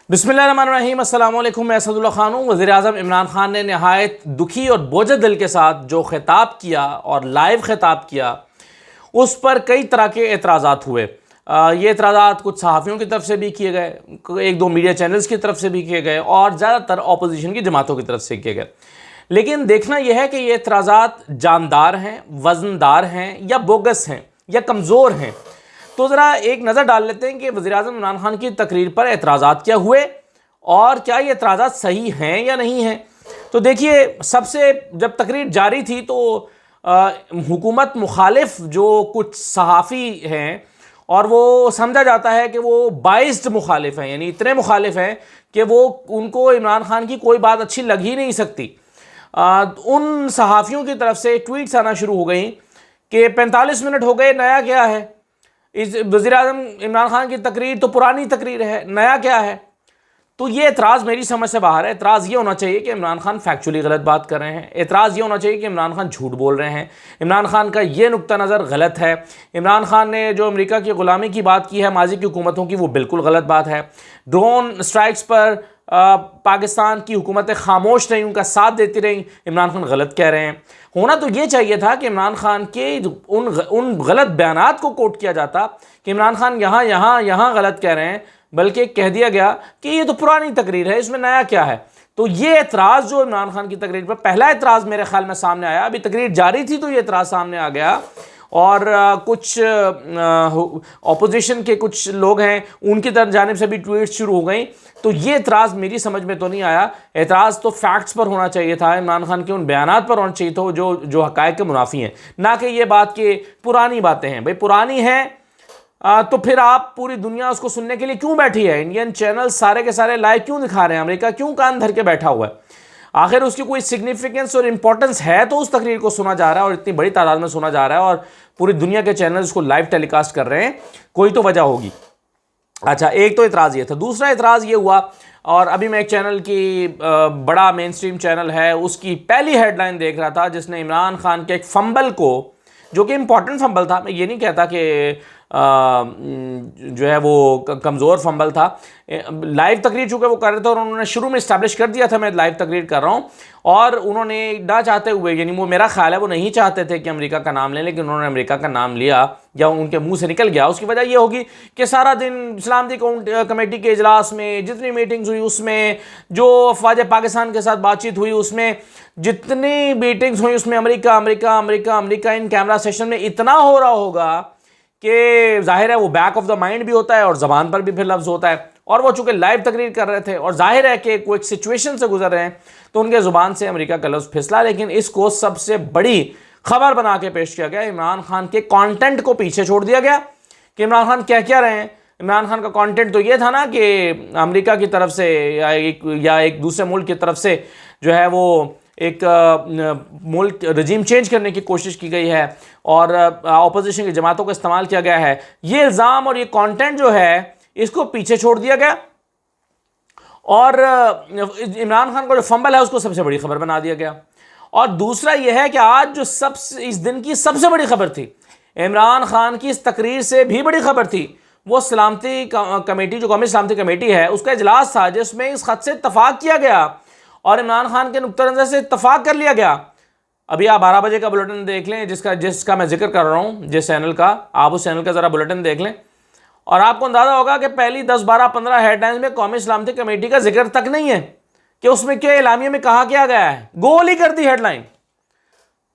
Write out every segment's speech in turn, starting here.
बिस्मिल्लाहिर्रहमानिर्रहीम अस्सलाम वालेकुम। मैं असदुल्ला खान हूँ। वज़ीर-ए-आज़म इमरान खान ने नहायत दुखी और बोझ दिल के साथ जो ख़िताब किया और लाइव ख़िताब किया, उस पर कई तरह के एतराज़ात हुए। ये एतराज़ात कुछ सहाफ़ियों की तरफ से भी किए गए, एक दो मीडिया चैनल्स की तरफ से भी किए गए और ज़्यादातर अपोजिशन की जमातों की तरफ से किए गए। लेकिन देखना यह है कि ये एतराज़ात जानदार हैं, वज़नदार हैं या बोगस हैं या कमज़ोर हैं। तो ज़रा एक नज़र डाल लेते हैं कि वज़ीर-ए-आज़म इमरान खान की तकरीर पर एतराज़ात क्या हुए और क्या ये एतराज़ात सही हैं या नहीं हैं। तो देखिए, सबसे जब तकरीर जारी थी तो हुकूमत मुखालिफ जो कुछ सहाफ़ी हैं और वो समझा जाता है कि वो बाइस्ड मुखालिफ हैं, यानी इतने मुखालिफ हैं कि वो उनको इमरान खान की कोई बात अच्छी लग ही नहीं सकती। उन सहाफ़ियों की तरफ से ट्वीट्स आना शुरू हो गई कि 45 मिनट हो गए, नया क्या है। इस वज़ीर-ए-आज़म इमरान खान की तकरीर तो पुरानी तकरीर है, नया क्या है। तो ये एतराज़ मेरी समझ से बाहर है। एतराज़ ये होना चाहिए कि इमरान खान फैक्चुअली गलत बात कर रहे हैं। एतराज़ ये होना चाहिए कि इमरान खान झूठ बोल रहे हैं। इमरान खान का ये नुक्ता नज़र गलत है। इमरान खान ने जो अमेरिका की ग़ुलामी की बात की है माजी की हुकूमतों की, वो बिल्कुल गलत बात है। ड्रोन स्ट्राइक्स पर पाकिस्तान की हुकूमतें खामोश रहीं, उनका साथ देती रहीं, इमरान खान गलत कह रहे हैं। होना तो ये चाहिए था कि इमरान खान के उन गलत बयानात को कोट किया जाता कि इमरान खान यहाँ गलत कह रहे हैं, बल्कि कह दिया गया कि ये तो पुरानी तकरीर है, इसमें नया क्या है। तो ये एतराज़ जो इमरान खान की तकरीर पर, पहला एतराज़ मेरे ख्याल में सामने आया, अभी तकरीर जारी थी तो ये एतराज़ सामने आ गया। और कुछ अपोजिशन के कुछ लोग हैं, उनकी तरफ जानिब से भी ट्वीट शुरू हो गई। तो ये एतराज़ मेरी समझ में तो नहीं आया। एतराज़ तो फैक्ट्स पर होना चाहिए था, इमरान खान के उन बयानात पर होना चाहिए था जो हक़ाइक़ के मुनाफी हैं, ना कि ये बात कि पुरानी बातें हैं। भाई पुरानी हैं तो फिर आप पूरी दुनिया उसको सुनने के लिए क्यों बैठी है। इंडियन चैनल सारे के सारे लाइव क्यों दिखा रहे हैं, अमेरिका क्यों कान धर के बैठा हुआ है। आखिर उसकी कोई सिग्निफिकेंस और इंपॉर्टेंस है तो उस तकरीर को सुना जा रहा है और इतनी बड़ी तादाद में सुना जा रहा है और पूरी दुनिया के चैनल उसको लाइव टेलीकास्ट कर रहे हैं, कोई तो वजह होगी। अच्छा, एक तो एतराज़ ये था। दूसरा एतराज़ ये हुआ, और अभी मैं एक चैनल की बड़ा मेन स्ट्रीम चैनल है, उसकी पहली हेडलाइन देख रहा था जिसने इमरान खान के एक फंबल को, जो कि इंपॉर्टेंट फंबल था, मैं ये नहीं कहता कि जो है वो कमज़ोर फंबल था, लाइव तकरीर चूँकि वो कर रहे थे और उन्होंने शुरू में इस्टेब्लिश कर दिया था मैं लाइव तकरीर कर रहा हूँ, और उन्होंने ना चाहते हुए, यानी वो मेरा ख्याल है वो नहीं चाहते थे कि अमेरिका का नाम लें, लेकिन उन्होंने अमेरिका का नाम लिया या उनके मुंह से निकल गया। उसकी वजह ये होगी कि सारा दिन सलामती कमेटी के इजलास में जितनी मीटिंग्स हुई, उसमें जो अफवाज पाकिस्तान के साथ बातचीत हुई, उसमें जितनी मीटिंग्स हुई, उसमें America America America America in camera session में इतना हो रहा होगा कि जाहिर है वो बैक ऑफ द माइंड भी होता है और ज़बान पर भी फिर लफ्ज़ होता है। और वो चूँकि लाइव तकरीर कर रहे थे और जाहिर है कि कोई एक सिचुएशन से गुजर रहे हैं, तो उनके ज़ुबान से अमेरिका का लफ्ज़ फिसला। लेकिन इसको सबसे बड़ी खबर बना के पेश किया गया, इमरान खान के कंटेंट को पीछे छोड़ दिया गया कि इमरान खान क्या रहे हैं। इमरान खान का कंटेंट तो ये था ना कि अमेरिका की तरफ से या एक दूसरे मुल्क की तरफ से जो है वो एक मुल्क रजीम चेंज करने की कोशिश की गई है और अपोजिशन की जमातों का इस्तेमाल किया गया है। ये इल्ज़ाम और ये कंटेंट जो है इसको पीछे छोड़ दिया गया और इमरान खान का जो फंबल है उसको सबसे बड़ी खबर बना दिया गया। और दूसरा यह है कि आज जो इस दिन की सबसे बड़ी खबर थी, इमरान खान की इस तकरीर से भी बड़ी खबर थी, वो सलामती कमेटी, जो कौमी सलामती कमेटी है, उसका इजलास था जिसमें इस खत से इत्तफाक किया गया और इमरान खान के नुक्ता नज़र से इत्तफाक कर लिया गया। अभी आप 12 बजे का बुलेटिन देख लें, जिसका मैं जिक्र कर रहा हूँ, जिस चैनल का, आप उस चैनल का ज़रा बुलेटिन देख लें और आपको अंदाज़ा होगा कि पहली 10, 12, 15 हेडलाइंस में कौमी सलामती कमेटी का जिक्र तक नहीं है कि उसमें क्या एलामिया में कहा क्या गया है, गोल ही कर दी हेडलाइन।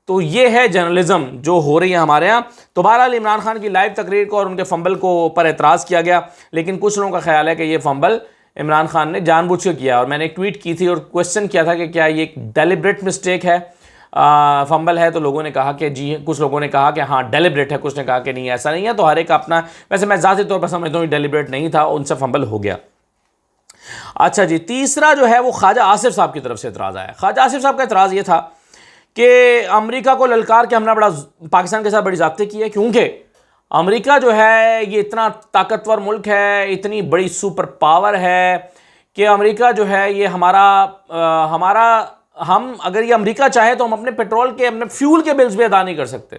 तो ये है जर्नलिज्म जो हो रही है हमारे यहाँ। तो बहरहाल इमरान खान की लाइव तकरीर को और उनके फंबल को पर एतराज़ किया गया, लेकिन कुछ लोगों का ख्याल है कि ये फंबल इमरान खान ने जानबूझ के किया। और मैंने एक ट्वीट की थी और क्वेश्चन किया था कि क्या ये एक डेलिब्रेट मिस्टेक है, फंबल है। तो लोगों ने कहा कि जी, कुछ लोगों ने कहा कि हाँ डेलिब्रेट है, कुछ ने कहा कि नहीं ऐसा नहीं है। तो हर एक अपना, वैसे मैं ज़ाती तौर पर समझता हूँ डेलिब्रेट नहीं था, उनसे फंबल हो गया। अच्छा जी, तीसरा जो है वो ख्वाजा आसिफ साहब की तरफ से एतराज़ आया। ख्वाजा आसिफ साहब का एतराज़ ये था कि अमेरिका को ललकार के हमने बड़ा पाकिस्तान के साथ बड़ी ज़्यादती की है, क्योंकि अमेरिका जो है ये इतना ताकतवर मुल्क है, इतनी बड़ी सुपर पावर है कि अमेरिका जो है ये हम अगर ये अमेरिका चाहे तो हम अपने पेट्रोल के, अपने फ्यूल के बिल्स भी अदा नहीं कर सकते।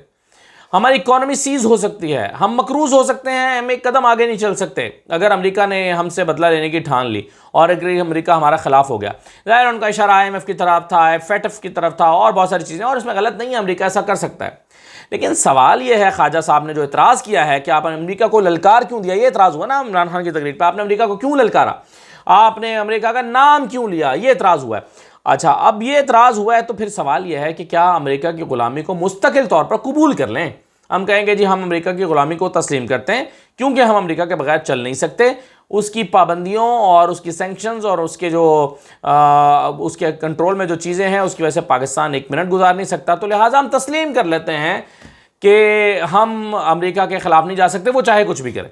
हमारी इकोनॉमी सीज हो सकती है, हम मकरूज हो सकते हैं, हम एक कदम आगे नहीं चल सकते अगर अमेरिका ने हमसे बदला लेने की ठान ली और अगर अमेरिका हमारा खिलाफ हो गया। ज़ाहिर उनका इशारा IMF की तरफ था, FATF की तरफ था और बहुत सारी चीज़ें, और इसमें गलत नहीं है, अमेरिका ऐसा कर सकता है। लेकिन सवाल यह है, ख्वाजा साहब ने जो इतराज़ किया है कि आपने अमेरिका को ललकार क्यों दिया, ये इतराज़ हुआ ना इमरान खान की तकरीर पर, आपने अमेरिका को क्यों ललकारा, आपने अमेरिका का नाम क्यों लिया, ये इतराज़ हुआ है। अच्छा, अब ये इतराज़ हुआ है तो फिर सवाल यह है कि क्या अमेरिका की ग़ुलामी को मुस्तकिल तौर पर कबूल कर लें। हम कहेंगे जी हम अमेरिका की ग़ुलामी को तस्लीम करते हैं क्योंकि हम अमेरिका के बगैर चल नहीं सकते, उसकी पाबंदियों और उसकी सैंक्शंस और उसके जो उसके कंट्रोल में जो चीज़ें हैं उसकी वजह से पाकिस्तान एक मिनट गुजार नहीं सकता, तो लिहाजा हम तस्लीम कर लेते हैं कि हम अमेरिका के ख़िलाफ़ नहीं जा सकते, वो चाहे कुछ भी करे।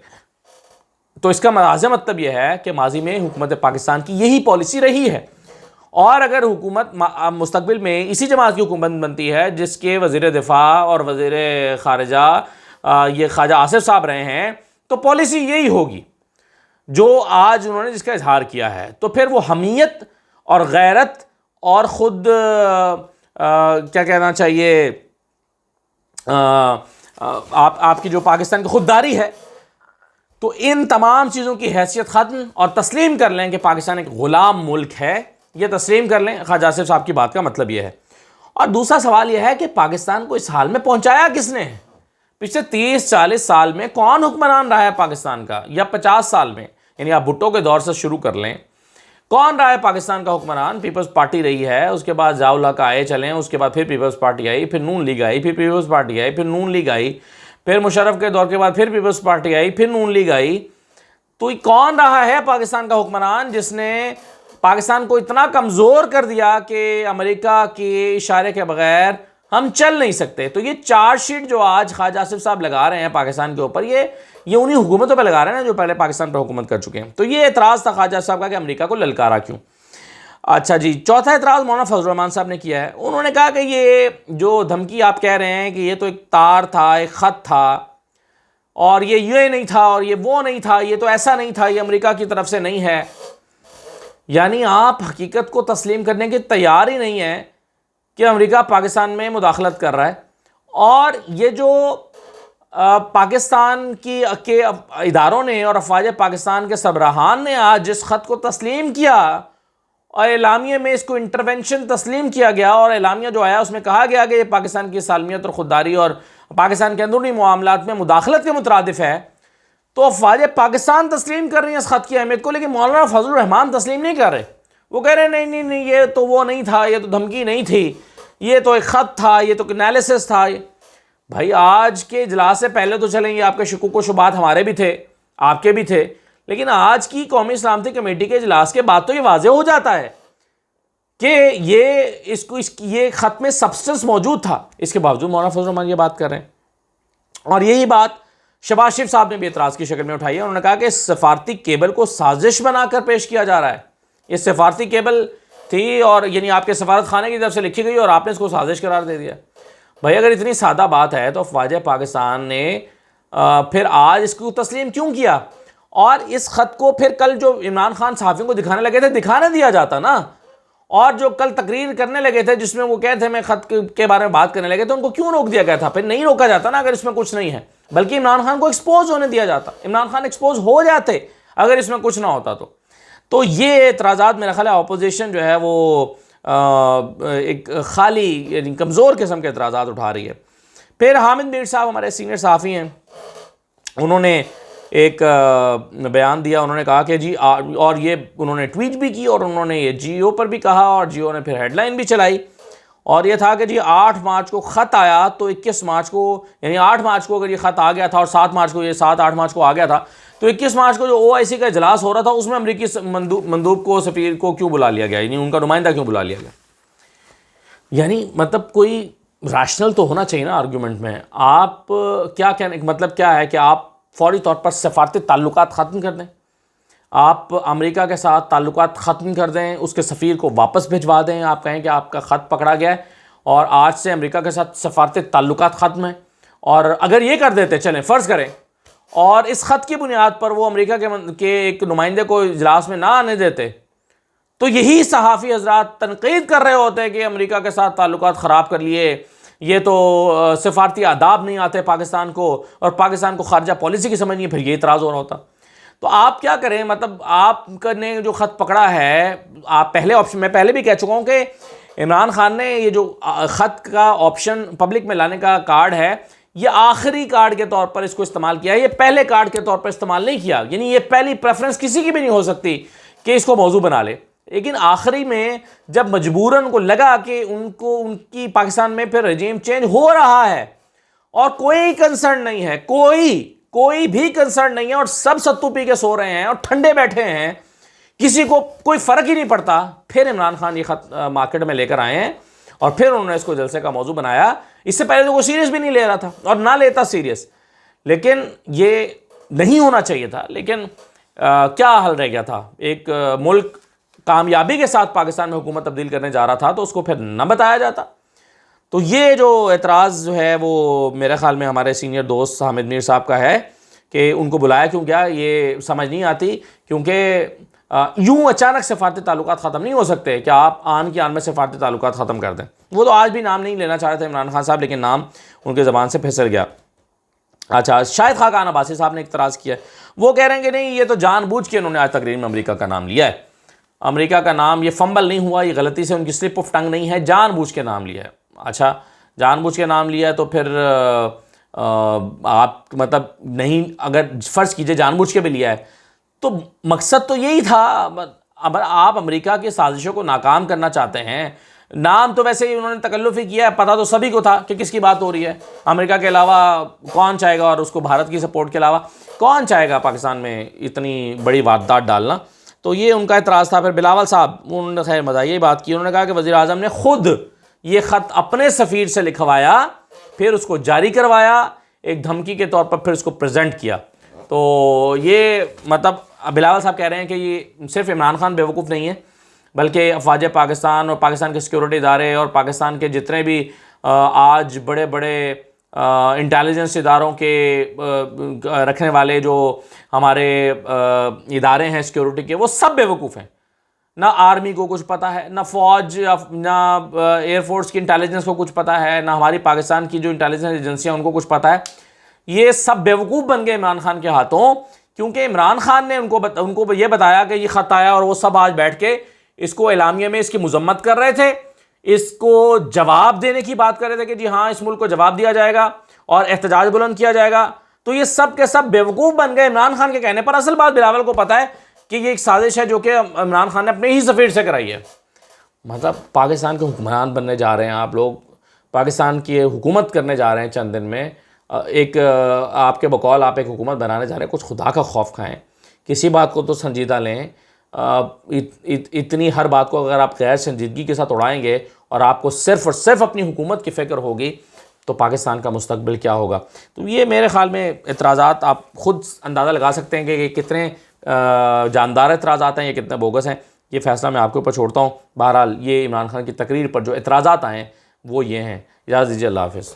तो इसका मतलब यह है कि माजी में हुकूमत पाकिस्तान की यही पॉलिसी रही है, और अगर हुकूमत मुस्तकबिल में इसी जमात की हुकूमत बनती है जिसके वज़ीर दिफा और वज़ीर ख़ारिजा ये ख्वाजा आसिफ साहब रहे हैं, तो पॉलिसी यही होगी जो आज उन्होंने जिसका इजहार किया है। तो फिर वो हमीयत और गैरत और ख़ुद क्या कहना चाहिए, आपकी जो पाकिस्तान की खुददारी है, तो इन तमाम चीज़ों की हैसियत ख़त्म और तस्लीम कर लें कि पाकिस्तान एक ग़ुलाम मुल्क है, ये तस्लीम कर लें। ख्वाजा आसिफ साहब की बात का मतलब ये है। और दूसरा सवाल यह है कि पाकिस्तान को इस हाल में पहुंचाया किसने है? पिछले 30-40 साल में कौन हुक्मरान रहा है पाकिस्तान का, या 50 साल में, यानी आप भुट्टो के दौर से शुरू कर लें, कौन रहा है पाकिस्तान का हुक्मरान? पीपल्स पार्टी रही है, उसके बाद ज़िया-उल-हक का आए चलें, उसके बाद फिर पीपल्स पार्टी आई, फिर नून लीग आई, फिर पीपल्स पार्टी आई, फिर नून लीग आई, फिर मुशर्रफ के दौर के बाद फिर पीपल्स पार्टी आई, फिर नून लीग आई। तो कौन रहा है पाकिस्तान का हुक्मरान जिसने पाकिस्तान को इतना कमज़ोर कर दिया कि अमेरिका के इशारे के बगैर हम चल नहीं सकते? तो ये चार्जशीट जो आज ख्वाजा आसिफ साहब लगा रहे हैं पाकिस्तान के ऊपर, ये उन्हीं हुकूमतों पे लगा रहे हैं जो पहले पाकिस्तान पर हुकूमत कर चुके हैं। तो ये एतराज़ था ख्वाजा साहब का कि अमेरिका को ललकारा क्यों। अच्छा जी, चौथा एतराज़ मौलाना फजल रहमान साहब ने किया है। उन्होंने कहा कि ये जो धमकी आप कह रहे हैं कि ये तो एक तार था, एक ख़त था, और ये नहीं था और ये वो नहीं था, ये तो ऐसा नहीं था, ये अमेरिका की तरफ से नहीं है। यानी आप हकीकत को तस्लीम करने के तैयार ही नहीं है कि अमेरिका पाकिस्तान में मुदाखलत कर रहा है। और ये जो पाकिस्तान के इदारों ने और अफवाज पाकिस्तान के सरबराहान ने आज जिस ख़त को तस्लीम किया और एलामिया में इसको इंटरवेंशन तस्लीम किया गया, और एलामिया जो आया उसमें कहा गया कि ये पाकिस्तान की सालमियत और खुददारी और पाकिस्तान के अंदरूनी मामलात में मुदाखलत के मुतरादिफ है, तो अफवाज पाकिस्तान तस्लीम कर रही हैं इस ख़त की अहमियत को, लेकिन मौलाना फजल रहमान तस्लीम नहीं कर रहे। वो कह रहे हैं नहीं, ये तो वो नहीं था, ये तो धमकी नहीं थी, ये तो एक ख़त था, ये तो एनालिसिस था। भाई आज के इजलास से पहले तो चलें ये आपके शुकूक व शुबात हमारे भी थे, आपके भी थे, लेकिन आज की कौमी सलामती कमेटी के इजलास के बाद तो ये वाज़ेह हो जाता है कि ये ख़त में सब्सटेंस मौजूद था। इसके बावजूद मौलाना फजल रहमान ये बात कर रहे हैं, और यही बात शहबाज शरीफ साहब ने भी एतराज़ की शक्ल में उठाई है। उन्होंने कहा कि सफारती केबल को साजिश बनाकर पेश किया जा रहा है। ये सफारती केबल थी और यानी आपके सफारत खाने की तरफ से लिखी गई और आपने इसको साजिश करार दे दिया। भाई अगर इतनी सादा बात है तो अफवाज पाकिस्तान ने फिर आज इसको तस्लीम क्यों किया? और इस ख़त को फिर कल जो इमरान खान सहाफ़ियों को दिखाने लगे थे, दिखाने दिया जाता ना। और जो कल तकरीर करने लगे थे जिसमें वो कहते थे मैं ख़त के बारे में बात करने लगे थे, उनको क्यों रोक दिया गया था? फिर नहीं रोका जाता ना अगर इसमें कुछ नहीं है, बल्कि इमरान खान को एक्सपोज होने दिया जाता। इमरान खान एक्सपोज हो जाते अगर इसमें कुछ ना होता तो ये एतराज़ात मेरा ख्याल है अपोजिशन जो है वो एक खाली यानी कमज़ोर किस्म के एतराज़ात उठा रही है। फिर हामिद मीर साहब हमारे सीनियर सहाफ़ी हैं, उन्होंने एक बयान दिया। उन्होंने कहा कि जी और ये उन्होंने ट्वीट भी की और उन्होंने ये जियो पर भी कहा और जियो ने फिर हेडलाइन भी चलाई, और ये था कि जी 8 मार्च को ख़त आया तो 21 मार्च को, यानी 8 मार्च को अगर ये ख़त आ गया था और 7 मार्च को, ये 7-8 मार्च को आ गया था, तो 21 मार्च को जो OIC का इजलास हो रहा था उसमें अमरीकी मंदूब को, सफ़ीर को क्यों बुला लिया गया, यानी उनका नुमाइंदा क्यों बुला लिया गया? यानी मतलब कोई रैशनल तो होना चाहिए ना आर्गूमेंट में। आप क्या कहने मतलब क्या है कि आप फौरी तौर पर सफारती ताल्लुकात ख़त्म कर दें, आप अमेरिका के साथ ताल्लुकात ख़त्म कर दें, उसके सफ़ीर को वापस भिजवा दें, आप कहें कि आपका ख़त पकड़ा गया है और आज से अमेरिका के साथ सफारती ताल्लुकात ख़त्म हैं। और अगर ये कर देते, चलें फ़र्ज़ करें, और इस ख़त की बुनियाद पर वो अमेरिका के एक नुमाइंदे को इजलास में ना आने देते, तो यही सहाफ़ी हज़रात तनक़ीद कर रहे होते कि अमेरिका के साथ ताल्लुकात ख़राब कर लिए, ये तो सिफारती आदाब नहीं आते पाकिस्तान को, और पाकिस्तान को खारजा पॉलिसी की समझ नहीं है, फिर ये इतराज़ हो रहा होता। तो आप क्या करें, मतलब आपने जो ख़त पकड़ा है, आप पहले ऑप्शन, मैं पहले भी कह चुका हूँ कि इमरान खान ने ये जो ख़त का ऑप्शन पब्लिक में लाने का कार्ड है, ये आखिरी कार्ड के तौर पर इसको इस्तेमाल किया है, ये पहले कार्ड के तौर पर इस्तेमाल नहीं किया। यानी ये पहली प्रेफरेंस किसी की भी नहीं हो सकती कि इसको मौजू बना ले, लेकिन आखिरी में जब मजबूरन उनको लगा कि उनको उनकी पाकिस्तान में फिर रजीम चेंज हो रहा है और कोई कंसर्न नहीं है, कोई भी कंसर्न नहीं है, और सब सत्तू पी के सो रहे हैं और ठंडे बैठे हैं, किसी को कोई फर्क ही नहीं पड़ता, फिर इमरान खान ये खत मार्केट में लेकर आए हैं और फिर उन्होंने इसको जलसे का मौजू बनाया। इससे पहले तो वो सीरियस भी नहीं ले रहा था और ना लेता सीरियस, लेकिन ये नहीं होना चाहिए था। लेकिन क्या हल रह गया था, एक मुल्क कामयाबी के साथ पाकिस्तान में हुकूमत तब्दील करने जा रहा था तो उसको फिर न बताया जाता। तो ये जो एतराज़ जो है वो मेरे ख्याल में हमारे सीनियर दोस्त हामिद मीर साहब का है कि उनको बुलाया क्यों गया, ये समझ नहीं आती, क्योंकि यूँ अचानक सफारती ताल्लुकात ख़त्म नहीं हो सकते कि आप आन की आन में सफारती ताल्लुकात ख़त्म कर दें। वो तो आज भी नाम नहीं लेना चाह रहे थे इमरान खान साहब, लेकिन नाम उनके ज़बान से फिसल गया। अच्छा, शाहिद खाकान अब्बासी साहब ने इतराज़ किया, वो कह रहे हैं कि नहीं, ये तो जानबूझ के उन्होंने आज तकरीर में अमेरिका का नाम लिया है, अमेरिका का नाम, ये फंबल नहीं हुआ, ये गलती से उनकी स्लिप ऑफ टंग नहीं है, जानबूझ के नाम लिया है। अच्छा, जानबूझ के नाम लिया है तो फिर आप मतलब नहीं, अगर फ़र्ज़ कीजिए जानबूझ के भी लिया है तो मकसद तो यही था। अब आप अमेरिका की साजिशों को नाकाम करना चाहते हैं, नाम तो वैसे ही उन्होंने तकल्लुफ़ ही किया है, पता तो सभी को था कि किसकी बात हो रही है। अमेरिका के अलावा कौन चाहेगा, और उसको भारत की सपोर्ट के अलावा कौन चाहेगा पाकिस्तान में इतनी बड़ी वारदात डालना। तो ये उनका एतराज़ था। फिर बिलावल साहब, उन्होंने खैर मज़ाहिया बात की, उन्होंने कहा कि वज़ीर आज़म ने ख़ुद ये ख़त अपने सफ़ीर से लिखवाया, फिर उसको जारी करवाया, एक धमकी के तौर पर फिर उसको प्रेजेंट किया। तो ये मतलब बिलावल साहब कह रहे हैं कि ये सिर्फ इमरान खान बेवकूफ़ नहीं है, बल्कि अफवाज पाकिस्तान और पाकिस्तान के सिक्योरिटी इदारे और पाकिस्तान के जितने भी आज बड़े बड़े इंटेलिजेंस इदारों के रखने वाले जो हमारे इदारे हैं सिक्योरिटी के, वो सब बेवकूफ़ हैं। ना आर्मी को कुछ पता है, ना फ़ौज, ना एयरफोर्स की इंटेलिजेंस को कुछ पता है, ना हमारी पाकिस्तान की जो इंटेलिजेंस एजेंसियाँ उनको कुछ पता है। ये सब बेवकूफ़ बन गए इमरान खान के हाथों, क्योंकि इमरान खान ने उनको ये बताया कि ये ख़त आया, और वो सब आज बैठ के इसको एलामिया में इसकी मजम्मत कर रहे थे, इसको जवाब देने की बात कर रहे थे कि जी हाँ, इस मुल्क को जवाब दिया जाएगा और एहतजाज बुलंद किया जाएगा। तो ये सब के सब बेवकूफ़ बन गए इमरान खान के कहने पर। असल बात बिलावल को पता है कि ये एक साजिश है जो कि इमरान खान ने अपने ही सफ़ीर से कराई है। मतलब पाकिस्तान के हुक्मरान बनने जा रहे हैं आप लोग, पाकिस्तान की हुकूमत करने जा रहे हैं चंद दिन में, एक आपके बकौल आप एक हुकूमत बनाने जा रहे हैं। कुछ खुदा का खौफ खाएं, किसी बात को तो संजीदा लें। इतनी हर बात को अगर आप गैर संजीदगी के साथ उड़ाएंगे और आपको सिर्फ़ और सिर्फ अपनी हुकूमत की फ़िक्र होगी, तो पाकिस्तान का मुस्तकबिल क्या होगा। तो ये मेरे ख़्याल में एतराज़ात आप ख़ुद अंदाज़ा लगा सकते हैं कि कितने जानदार एतराज़ात हैं, ये कितने बोगस हैं। ये फ़ैसला मैं आपके ऊपर छोड़ता हूँ। बहरहाल ये इमरान खान की तकरीर पर जो एतराज़ात आए हैं वो ये हैं। इजाज़त दीजिए, अल्लाह हाफ़िज़।